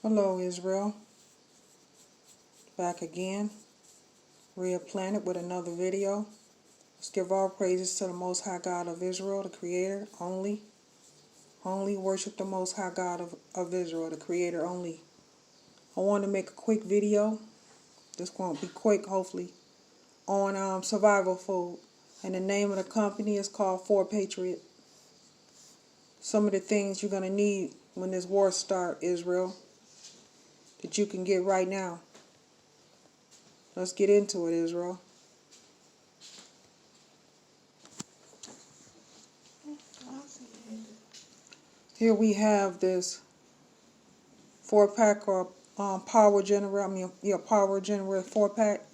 Hello Israel, back again, Red Planet with another video. Let's give all praises to the Most High God of Israel, the Creator, only. Only worship the Most High God of Israel, the Creator, only. I want to make a quick video, this won't be quick hopefully, on survival food. And the name of the company is called Patriot. Some of the things you're going to need when this war starts, Israel, that you can get right now. Let's get into it, Israel. Here we have this 4-pack or power generator. Power generator 4-pack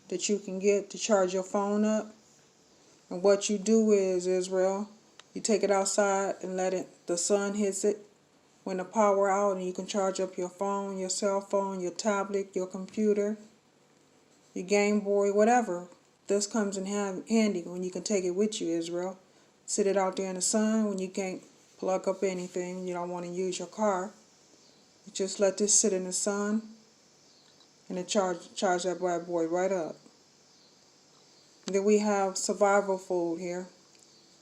that you can get to charge your phone up. And what you do is, Israel, you take it outside and the sun hits it when the power out, and you can charge up your phone, your cell phone, your tablet, your computer, your Game Boy, whatever. This comes in handy when you can take it with you, Israel. Sit it out there in the sun when you can't plug up anything, you don't want to use your car. You just let this sit in the sun and it charge that bad boy right up. And then we have survival food here.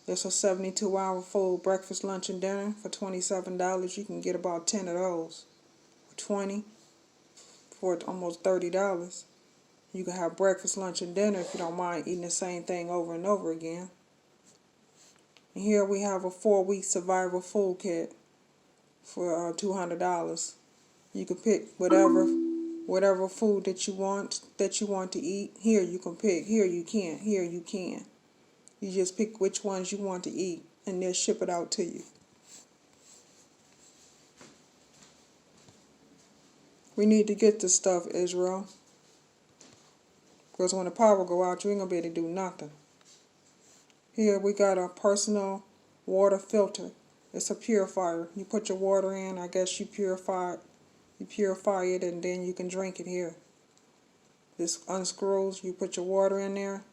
There's a 72-hour food, breakfast, lunch, and dinner for $27. You can get about 10 of those. For 20 for almost $30. You can have breakfast, lunch, and dinner if you don't mind eating the same thing over and over again. And here we have a 4-week survival food kit for $200. You can pick whatever food that you want to eat. Here you can pick. Here you can. Here you can. You just pick which ones you want to eat, and they'll ship it out to you. We need to get this stuff, Israel, because when the power go out, you ain't gonna be able to do nothing. Here we got a personal water filter. It's a purifier. You put your water in. I guess you purify it, and then you can drink it here. This unscrews. You put your water in there.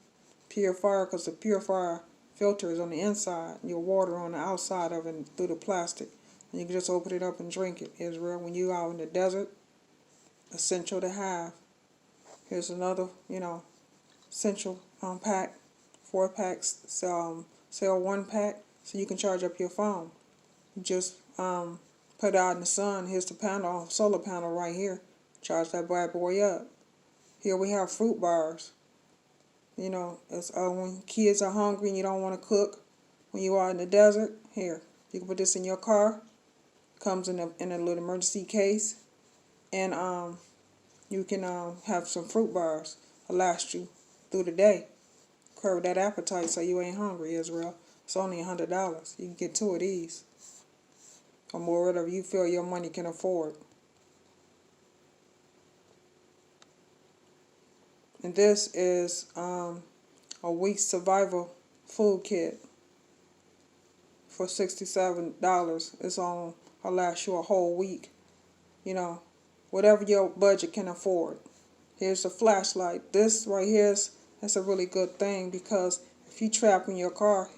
Purifier, because the purifier filter is on the inside, your water on the outside of it through the plastic, and you can just open it up and drink it, Israel. When you out in the desert, essential to have. Here's another, essential pack, 4 packs, sell 1 pack, so you can charge up your phone. You just put it out in the sun. Here's the panel, solar panel right here. Charge that bad boy up. Here we have fruit bars. It's when kids are hungry and you don't want to cook when you are in the desert. Here, you can put this in your car. Comes in a little emergency case, and you can have some fruit bars to last you through the day. Curb that appetite so you ain't hungry, Israel. It's only $100. You can get 2 of these, or more, whatever you feel your money can afford. And this is a week's survival food kit for $67. It's on. I'll last you a whole week. Whatever your budget can afford. Here's a flashlight. This right here that's a really good thing, because if you trap in your car,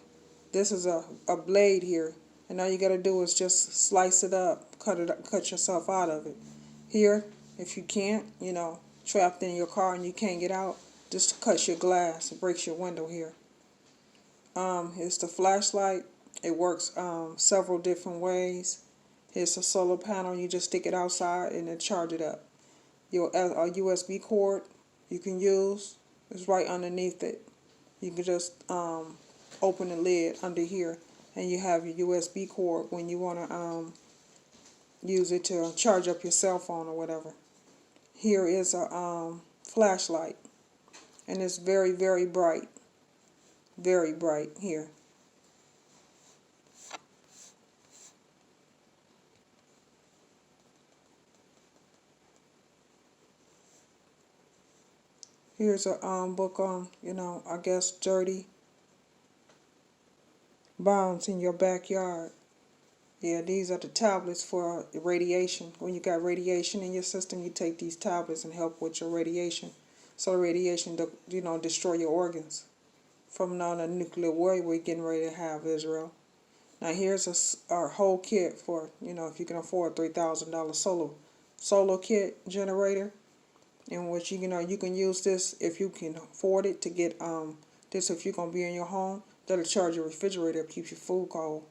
this is a blade here, and all you got to do is just slice it up, cut yourself out of it. Here, if you can't, trapped in your car and you can't get out, just cut your glass. It breaks your window here. Here's the flashlight. It works several different ways. Here's a solar panel. You just stick it outside and then charge it up. Your USB cord you can use is right underneath it. You can just open the lid under here, and you have your USB cord when you want to use it to charge up your cell phone or whatever. Here is a flashlight, and it's very, very bright. Very bright here. Here's a book on, I guess dirty bombs in your backyard. Yeah, these are the tablets for radiation. When you got radiation in your system, you take these tablets and help with your radiation. So the radiation, destroy your organs. From now the nuclear war we're getting ready to have, Israel. Now here's a whole kit for, if you can afford $3,000 solar solar kit generator, in which you can use this if you can afford it to get this if you're gonna be in your home. That'll charge your refrigerator, keeps your food cold.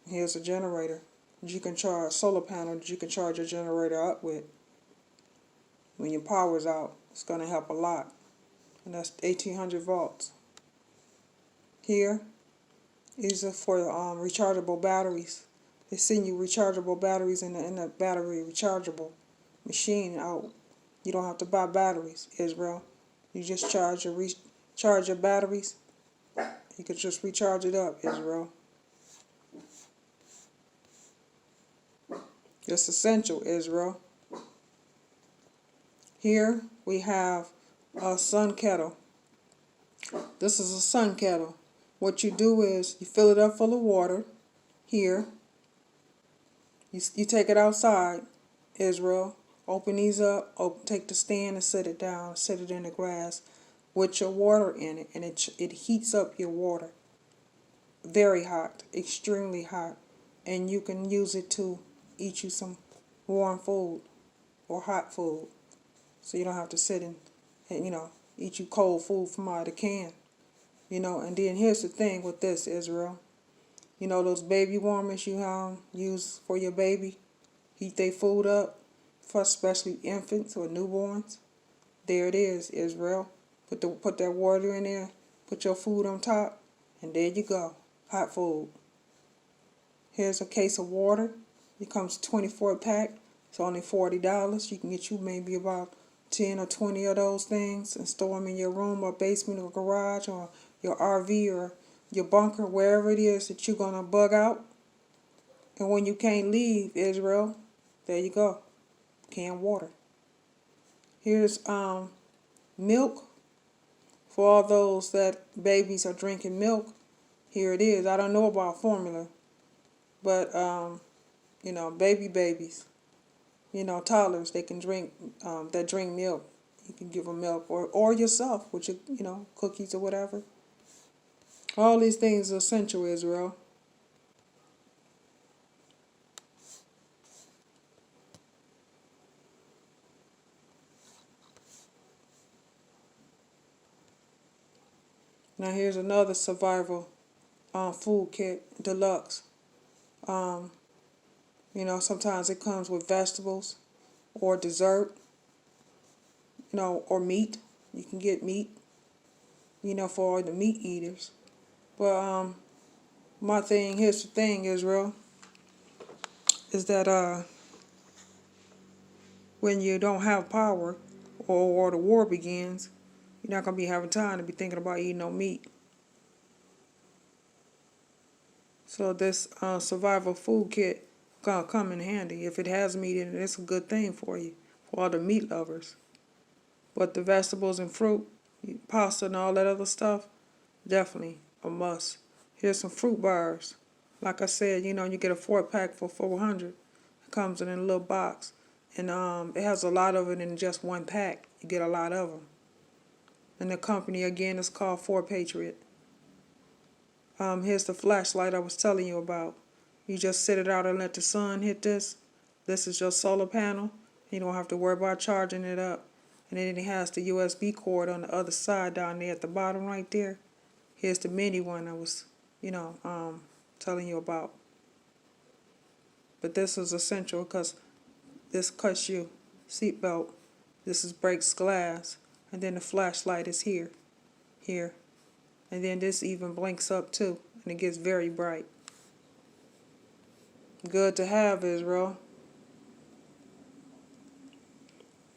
Here's a generator that you can charge, solar panel that you can charge your generator up with when your power's out. It's gonna help a lot, and that's 1800 volts. Here is for rechargeable batteries. They send you rechargeable batteries in the battery rechargeable machine out. You don't have to buy batteries, Israel. You just charge your batteries. You can just recharge it up, Israel. It's essential, Israel. Here we have a sun kettle. This is a sun kettle. What you do is you fill it up full of water. Here, you take it outside, Israel. Open these up. Take the stand and set it down. Set it in the grass with your water in it, and it heats up your water. Very hot, extremely hot, and you can use it to eat you some warm food or hot food, so you don't have to sit and eat you cold food from out of the can. And then here's the thing with this, Israel. Those baby warmers you use for your baby, heat their food up, for especially infants or newborns. There it is, Israel. Put that water in there, put your food on top, and there you go, hot food. Here's a case of water. It comes 24 pack. It's only $40. You can get you maybe about 10 or 20 of those things and store them in your room or basement or garage or your RV or your bunker, wherever it is that you're going to bug out. And when you can't leave, Israel, there you go, canned water. Here's milk for all those that babies are drinking milk. Here it is. I don't know about formula, but babies, toddlers, they can drink, that drink milk. You can give them milk, or yourself with your, cookies or whatever. All these things are essential, Israel. Now here's another survival food kit, deluxe. Sometimes it comes with vegetables or dessert, or meat. You can get meat, for all the meat eaters. But here's the thing, Israel, is that when you don't have power or the war begins, you're not going to be having time to be thinking about eating no meat. So this survival food kit gonna come in handy. If it has meat in it, it's a good thing for you, for all the meat lovers. But the vegetables and fruit, pasta and all that other stuff, definitely a must. Here's some fruit bars. Like I said, you get a 4-pack for $400. It comes in a little box, and it has a lot of it in just one pack. You get a lot of them. And the company again is called Patriot. Here's the flashlight I was telling you about. You just sit it out and let the sun hit this. This is your solar panel. You don't have to worry about charging it up. And then it has the USB cord on the other side down there at the bottom right there. Here's the mini one I was, telling you about. But this is essential because this cuts you seatbelt. This breaks glass. And then the flashlight is here. And then this even blinks up too. And it gets very bright. Good to have, Israel.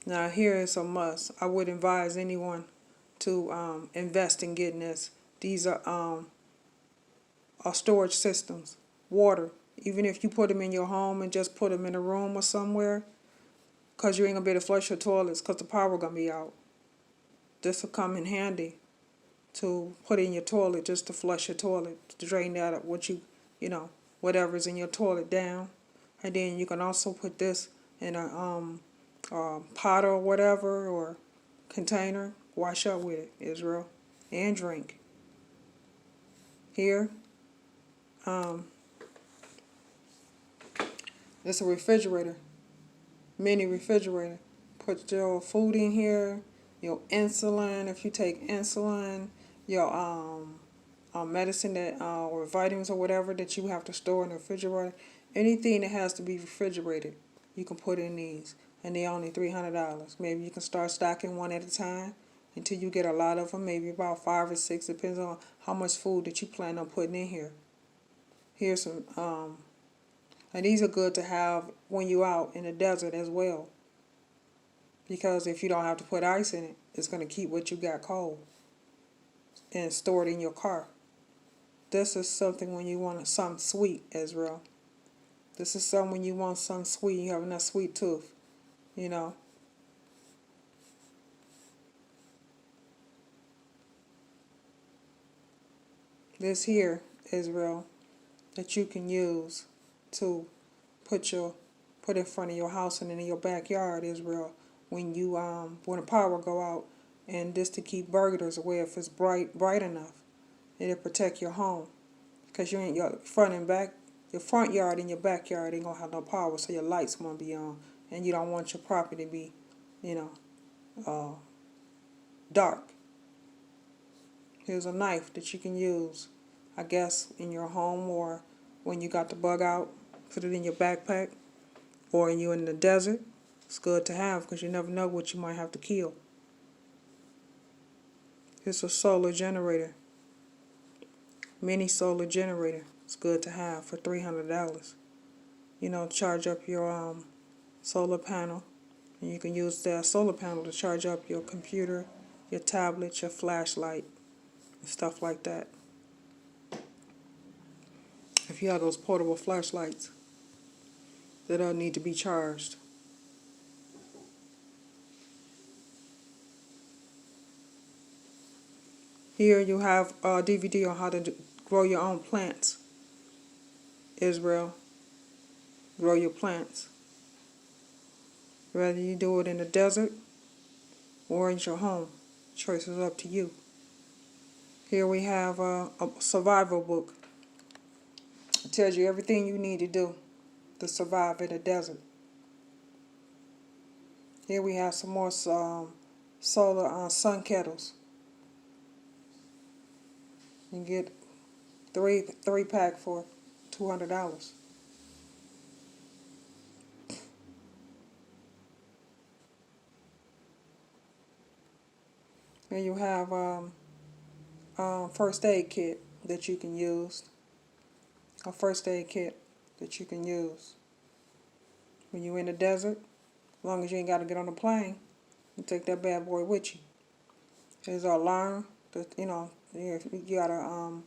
Now here is a must. I would advise anyone to invest in getting this. These are storage systems. Water. Even if you put them in your home and just put them in a room or somewhere, because you ain't going to be able to flush your toilets because the power going to be out. This will come in handy to put in your toilet, just to flush your toilet, to drain out what whatever's in your toilet down. And then you can also put this in a pot or whatever, or container. Wash up with it, Israel, and drink. Here, It's a refrigerator, mini refrigerator. Put your food in here, your insulin if you take insulin, your medicine that or vitamins or whatever that you have to store in the refrigerator. Anything that has to be refrigerated, you can put in these, and they're only $300. Maybe you can start stocking one at a time until you get a lot of them. Maybe about 5 or 6, depends on how much food that you plan on putting in here. Here's some, and these are good to have when you're out in the desert as well. Because if you don't have to put ice in it, it's going to keep what you got cold and store it in your car. This is something when you want something sweet, Israel. This is something when you want something sweet, you have enough sweet tooth, you know. This here, Israel, that you can use to put in front of your house and in your backyard, Israel, when you when the power go out, and this to keep burglars away if it's bright enough. It'll protect your home, because you ain't your front yard and your backyard ain't gonna have no power, so your lights won't be on, and you don't want your property to be, you know, dark. Here's a knife that you can use, I guess, in your home, or when you got the bug out, put it in your backpack, or you in the desert. It's good to have because you never know what you might have to kill. Here's a solar generator, mini solar generator. It's good to have for $300. You know, charge up your solar panel, and you can use that solar panel to charge up your computer, your tablet, your flashlight, and stuff like that. If you have those portable flashlights that don't need to be charged. Here you have a DVD on how to grow your own plants. Israel, grow your plants. Whether you do it in the desert or in your home, choice is up to you. Here we have a survival book. It tells you everything you need to do to survive in the desert. Here we have some more solar sun kettles. You can get three pack for $200. Then you have first aid kit that you can use. A first aid kit that you can use when you're in the desert. As long as you ain't got to get on a plane, you take that bad boy with you. There's an alarm that you gotta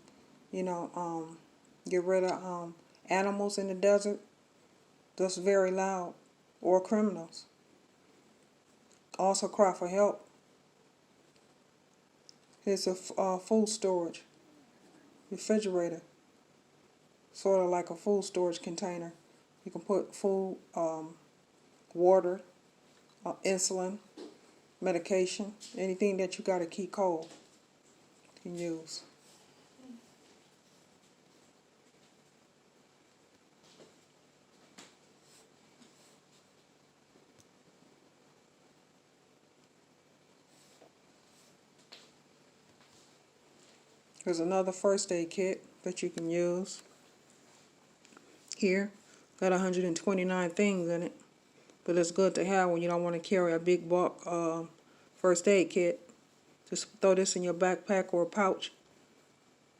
get rid of animals in the desert that's very loud, or criminals. Also cry for help. Here's a food storage refrigerator, sort of like a food storage container. You can put food, water, insulin, medication, anything that you got to keep cold, you can use. There's another first aid kit that you can use. Here, got 129 things in it, but it's good to have when you don't want to carry a big bulk first aid kit. Just throw this in your backpack or a pouch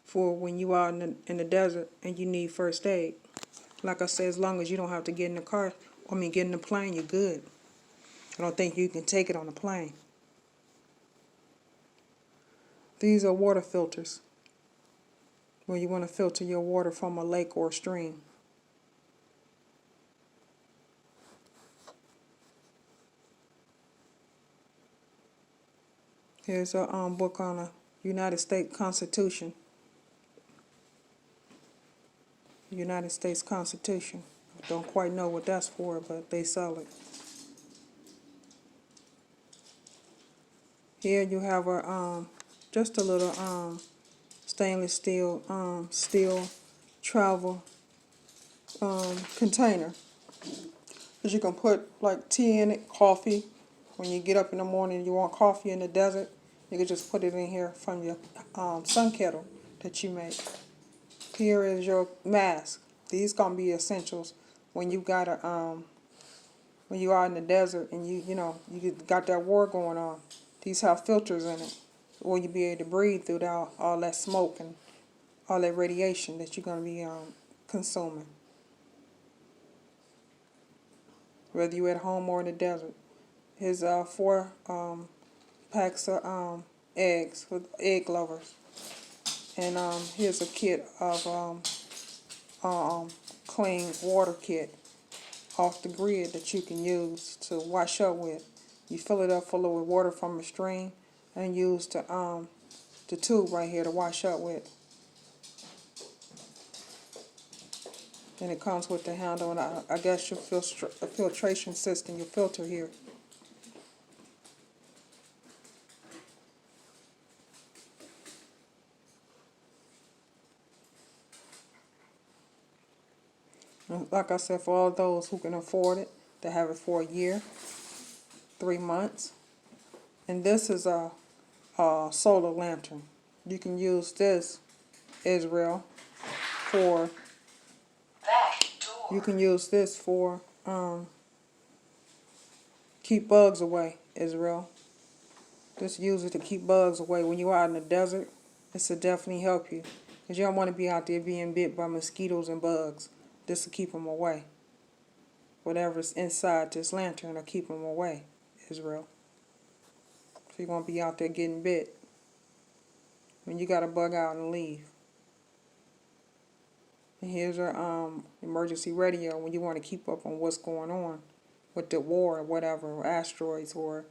for when you are in the desert and you need first aid. Like I said, as long as you don't have to get in the car, get in the plane, you're good. I don't think you can take it on the plane. These are water filters, when you want to filter your water from a lake or a stream. Here's a book on the United States Constitution. United States Constitution. Don't quite know what that's for, but they sell it. Here you have a just a little stainless steel travel container. Because you can put like tea in it, coffee. When you get up in the morning and you want coffee in the desert, you can just put it in here from your sun kettle that you make. Here is your mask. These gonna be essentials when you gotta when you are in the desert and you got that war going on. These have filters in it, where you be able to breathe through all that smoke and all that radiation that you're gonna be consuming, whether you're at home or in the desert. Here's 4 packs of eggs with egg lovers, and here's a kit of clean water kit off the grid that you can use to wash up with. You fill it up full of water from a stream and use the tube right here to wash up with. And it comes with the handle and I guess your filtration system, your filter here. And like I said, for all those who can afford it, they have it for a year, 3 months. And this is a solar lantern. You can use this, Israel, for keep bugs away, Israel. Just use it to keep bugs away. When you're out in the desert, this will definitely help you. Because you don't want to be out there being bit by mosquitoes and bugs. This will keep them away. Whatever's inside this lantern will keep them away, Israel. So you won't be out there getting bit when you got to bug out and leave. And here's our emergency radio when you want to keep up on what's going on with the war or whatever, or asteroids or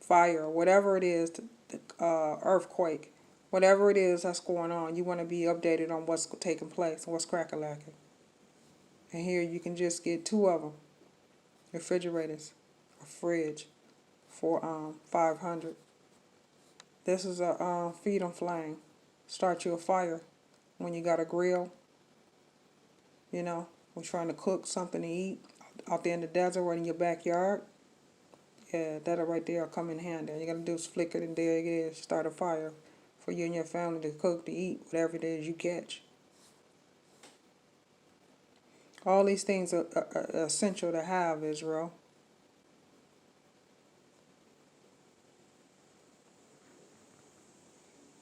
fire, or whatever it is, earthquake, whatever it is that's going on. You want to be updated on what's taking place and what's crack-a-lacking. And here you can just get 2 of them, refrigerators, a fridge, for $500. This is a feed 'em flame. Start you a fire when you got a grill. We're trying to cook something to eat out there in the desert or in your backyard. Yeah, that'll right there will come in handy. All you gotta do is flick it and there it is. Start a fire for you and your family to cook, to eat, whatever it is you catch. All these things are essential to have, Israel.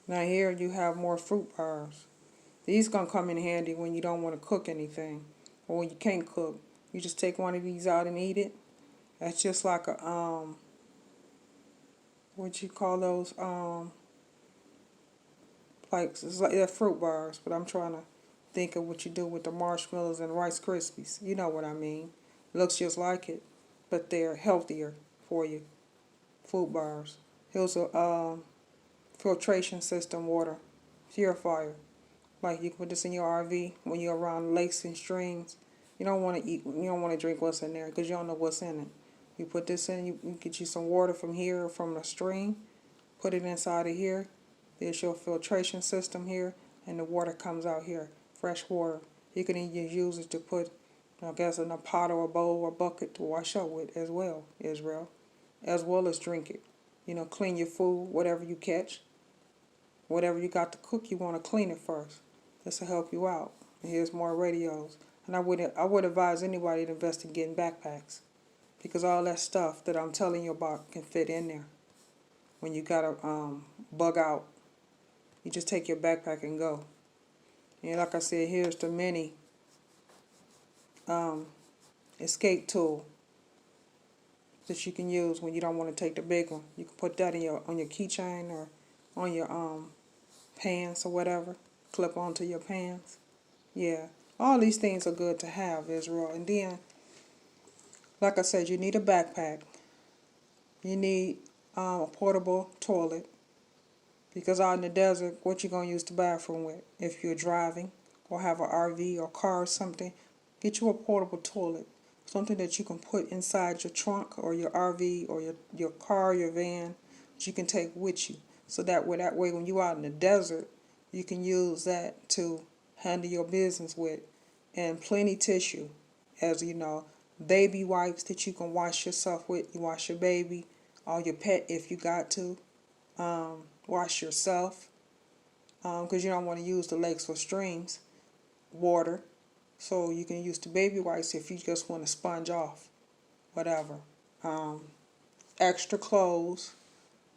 Now here you have more fruit bars. These gonna come in handy when you don't want to cook anything, or when you can't cook. You just take one of these out and eat it. That's just like a what you call those like it's like they're fruit bars, but I'm trying to think of what you do with the marshmallows and Rice Krispies. You know what I mean? Looks just like it, but they're healthier for you. Food bars. Here's a filtration system water purifier. Like you can put this in your RV when you're around lakes and streams. You don't want to eat. You don't want to drink what's in there because you don't know what's in it. You put this in. You get you some water from here or from the stream. Put it inside of here. There's your filtration system here, and the water comes out here, fresh water. You can even use it to put, I guess, in a pot or a bowl or bucket to wash up with as well, Israel, as well as drink it. Clean your food, whatever you catch, whatever you got to cook. You want to clean it first. This will help you out. And here's more radios. And I would advise anybody to invest in getting backpacks, because all that stuff that I'm telling you about can fit in there. When you gotta bug out, you just take your backpack and go. And like I said, here's the mini escape tool that you can use when you don't want to take the big one. You can put that on your keychain or on your pants or whatever. Clip onto your pants. Yeah, all these things are good to have, Israel. And then, like I said, you need a backpack. You need a portable toilet. Because out in the desert, what you going to use the bathroom with? If you're driving or have an RV or car or something, get you a portable toilet. Something that you can put inside your trunk or your RV or your car, your van, that you can take with you. So that way when you're out in the desert, you can use that to handle your business with. And plenty tissue, as you know. baby wipes that you can wash yourself with. You wash your baby, or your pet if you got to. Wash yourself, because you don't want to use the lakes or streams water. So you can use the baby wipes if you just want to sponge off, whatever. Um, Extra clothes,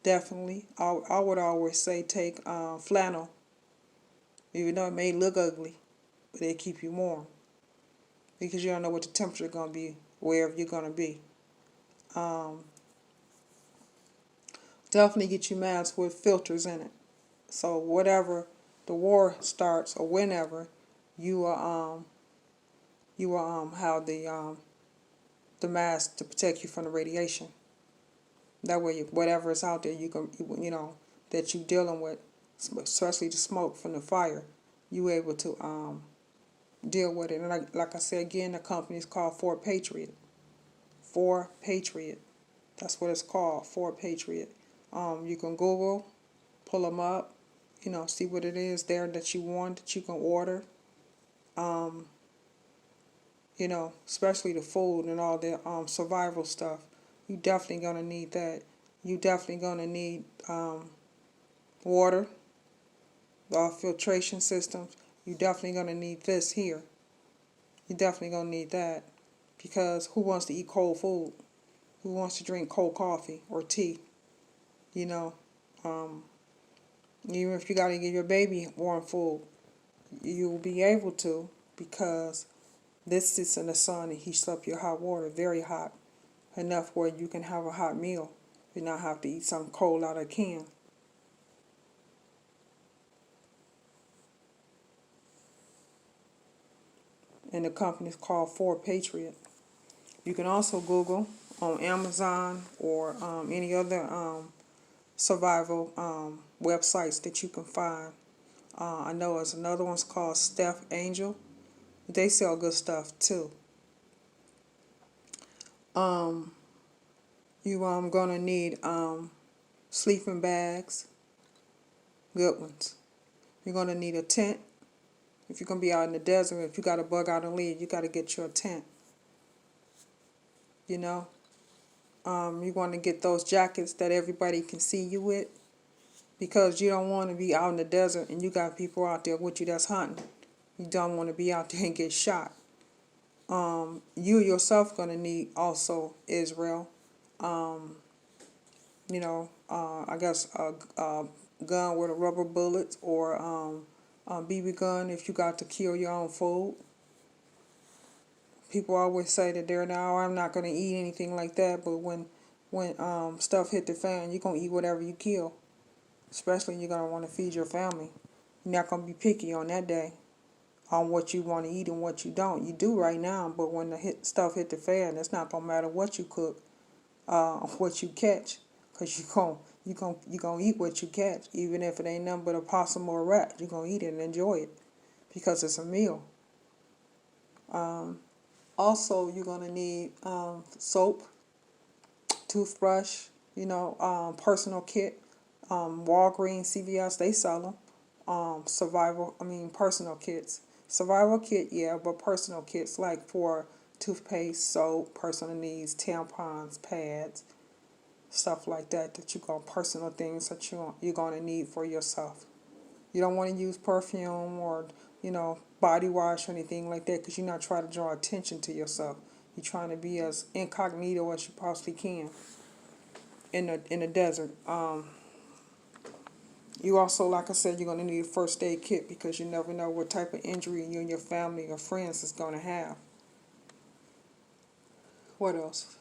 definitely. I would always say take flannel, even though it may look ugly, but they keep you warm because you don't know what the temperature is going to be wherever you're going to be. Um, Definitely get you masks with filters in it. So whatever the war starts or whenever, you will have the mask to protect you from the radiation. That way, whatever is out there, that you dealing with, especially the smoke from the fire, you able to deal with it. And like I said again, the company is called Fort Patriot. For Patriot, that's what it's called. For Patriot. You can Google, pull them up, see what it is there that you want that you can order. Um, Especially the food and all the survival stuff. You definitely gonna need that. You definitely gonna need water, filtration systems. You definitely gonna need this here. You definitely gonna need that because who wants to eat cold food? Who wants to drink cold coffee or tea? You know, um, Even if you gotta give your baby warm food, you will be able to because this sits in the sun and heats up your hot water very hot enough where you can have a hot meal and not have to eat something cold out of a can. And the company is called Ford Patriot. You can also Google on Amazon or any other survival websites that you can find. I know there's another one's called Steph Angel. They sell good stuff too. Um, you gonna need sleeping bags, good ones. You're gonna need a tent. If you're gonna be out in the desert, if you got to bug out and leave, you got to get your tent. You know, you want to get those jackets that everybody can see you with because you don't want to be out in the desert and you got people out there with you that's hunting. You don't want to be out there and get shot. You yourself gonna need also Israel. Um, I guess a gun with a rubber bullet or a BB gun if you got to kill your own food. People always say that they're now I'm not gonna eat anything like that, but when stuff hit the fan, you're gonna eat whatever you kill. Especially you're gonna want to feed your family. You're not gonna be picky on that day on what you want to eat and what you don't. You do right now, but when the stuff hit the fan, it's not gonna matter what you cook, what you catch, cause you gonna eat what you catch, even if it ain't nothing but a possum or a rat. You're gonna eat it and enjoy it because it's a meal. Um, Also, you're gonna need soap, toothbrush, personal kit. Walgreens, CVS, they sell them. Personal kits. Survival kit, yeah, but personal kits like for toothpaste, soap, personal needs, tampons, pads, stuff like that. Personal things that you're gonna need for yourself. You don't want to use perfume or body wash or anything like that because you're not trying to draw attention to yourself. You're trying to be as incognito as you possibly can in the desert. You also, like I said, you're going to need a first aid kit because you never know what type of injury you and your family or friends is going to have. What else?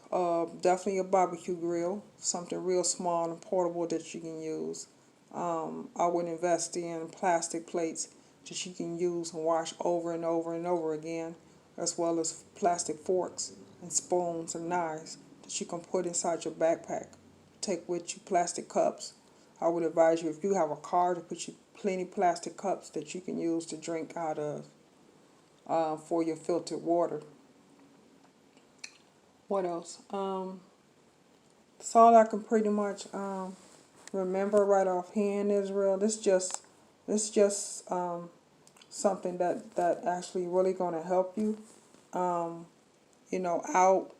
Definitely a barbecue grill, something real small and portable that you can use. I would invest in plastic plates that you can use and wash over and over and over again, as well as plastic forks and spoons and knives that you can put inside your backpack. Take with you plastic cups. I would advise you if you have a car to put you plenty plastic cups that you can use to drink out of for your filtered water. What else? That's all I can pretty much remember right offhand, Israel. This just something that actually really going to help you. Um, out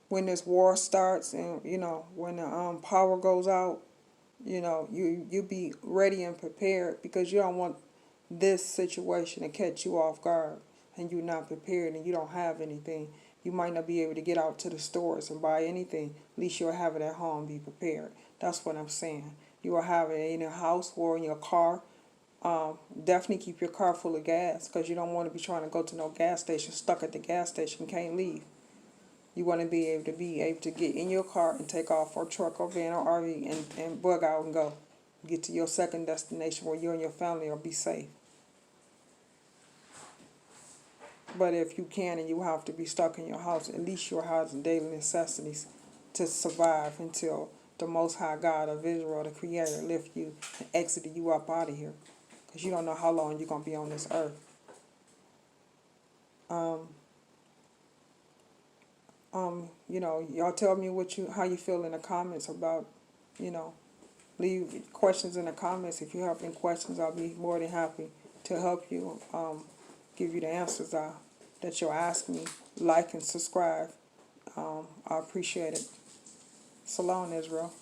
when this war starts, and when the power goes out. You be ready and prepared, because you don't want this situation to catch you off guard and you're not prepared and you don't have anything. You might not be able to get out to the stores and buy anything. At least you'll have it at home. Be prepared. That's what I'm saying. You will have it in your house or in your car. Definitely keep your car full of gas, because you don't want to be trying to go to no gas station, stuck at the gas station, can't leave. You want to be able to get in your car and take off, or truck or van or RV, and bug out and go. Get to your second destination where you and your family will be safe. But if you can and you have to be stuck in your house, at least you'll have the daily necessities to survive until the Most High God of Israel, the Creator, lift you and exit you up out of here. Because you don't know how long you're going to be on this earth. Y'all tell me how you feel in the comments about, leave questions in the comments. If you have any questions, I'll be more than happy to help you, give you the answers that you'll ask me. Like and subscribe. I appreciate it. Shalom, Israel.